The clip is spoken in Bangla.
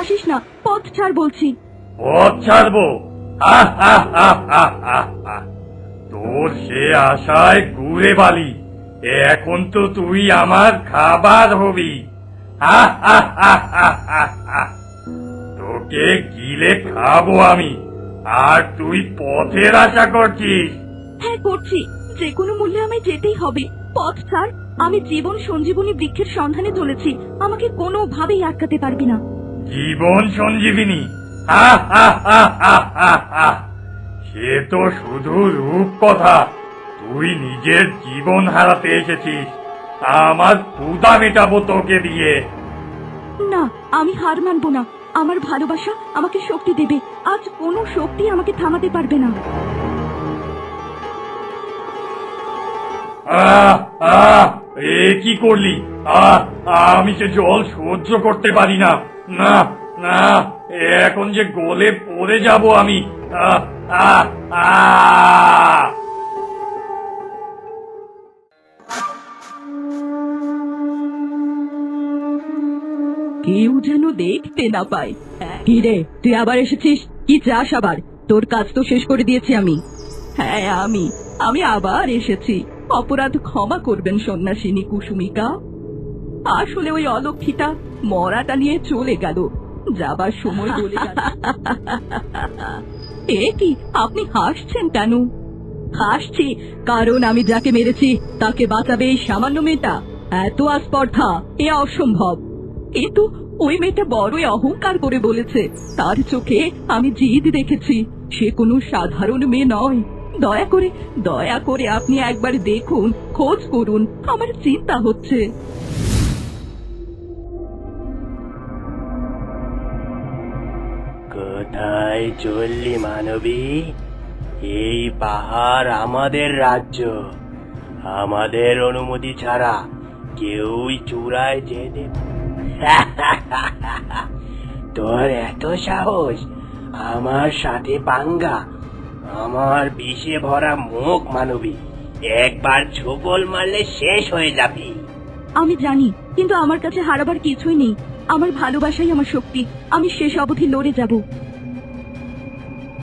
আসিস না, পথ ছাড় বলছি। পথ ছাড়বো? তোর সে আশায় ঘুরে বালি, এখন তো তুই আমার খাবার হবি। তোকে গিলে খাবো আমি, আর তুই পথের আশা করছিস? হ্যাঁ করছি, যে কোনো মূল্যে আমায় যেতেই হবে। পথ ছাড়, আমি জীবন সঞ্জীবনী বৃক্ষের সন্ধানে চলেছি, আমাকে কোনোভাবেই আটকাতে পারবি না। জীবন সঞ্জীবিনী? সে তো শুধু রূপ কথা। তুই নিজের জীবন হারাতে এসেছিস, আমার ক্ষুধা মেটাবো তোকে দিয়ে। না, আমি হার মানবো না। আমার ভালোবাসা আমাকে শক্তি দেবে, আজ কোনো শক্তি আমাকে থামাতে পারবে না। এ কি করলি? আমি যে জল সহ্য করতে পারি না। না না, এখন যে গলে পড়ে যাব আমি। কেউ যেন দেখতে না পায়। কি রে, তুই আবার এসেছিস? কি চাস আবার? তোর কাজ তো শেষ করে দিয়েছি আমি। হ্যাঁ, আমি আবার এসেছি। অপরাধ ক্ষমা করবেন সন্ন্যাসিনী কুসুমিকা। আসলে ওই অলক্ষিতা মরাটা নিয়ে চলে গেল, যাবার সময় বলে গেল। এ কি, আপনি হাসছেন কেন? হাসছি কারণ আমি যাকে মেরেছি তাকে বাঁচাবে এই সামান্য মেয়েটা। এত আস্পর্ধা, এ অসম্ভব। কিন্তু ওই মেয়েটা বড়ই অহংকার করে বলেছে, তার চোখে আমি জিদ দেখেছি। সে কোনো সাধারণ মেয়ে নয়। দয়া করে আপনি একবার দেখুন, খোঁজ করুন, আমার চিন্তা হচ্ছে। কোথায় চললি মানবী? এই পাহাড় আমাদের রাজ্য, আমাদের অনুমতি ছাড়া কেউই চূড়ায় যেতে। তোর এত সাহস আমার সাথে পাঙ্গা? আমার বিষে ভরা মুখ মানবী, একবার ছোবল মারলে শেষ হয়ে যাবি। আমি জানি, কিন্তু আমার কাছে হারাবার কিছুই নেই। আমার ভালোবাসাই আমার শক্তি, আমি শেষ অবধি লড়ে যাব।